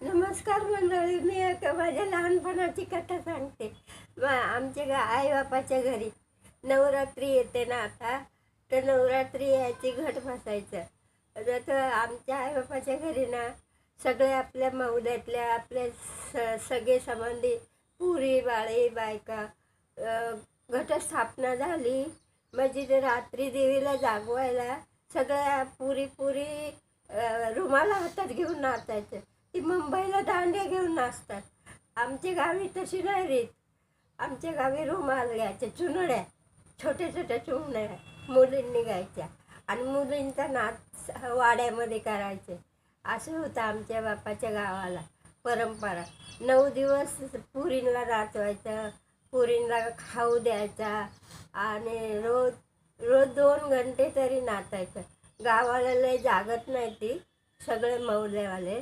नमस्कार मंडळी, मी आता माझ्या लहानपणाची कथा सांगते. आमच्या आई बापाच्या घरी नवरात्री येते ना आता, तर नवरात्री यायची घट बसायचं. तर आमच्या आई बापाच्या घरी ना सगळे आपल्या मौल्यातल्या आपले सगळे संबंधी पुरी बाळे बायका घटस्थापना झाली म्हणजे ते रात्री देवीला जागवायला सगळ्या पुरी पुरी रुमाला हातात घेऊन नाचायचं. ती मुंबईला दांड्या घेऊन नाचतात. आमच्या गावी तशी नाही रीत. आमच्या गावी रुमाल घ्यायचे, चुनड्या, छोट्या छोट्या चुनड्या मुलींनी घ्यायच्या आणि मुलींचा नाच वाड्यामध्ये करायचे. असं होतं आमच्या बापाच्या गावाला परंपरा. 9 दिवस पुरींना नाचवायचं, पुरींना खाऊ द्यायचा आणि रोज रोज 2 घंटे तरी नाचायचं. गावाला लय जागत नाही ती, सगळे मौल्यावाले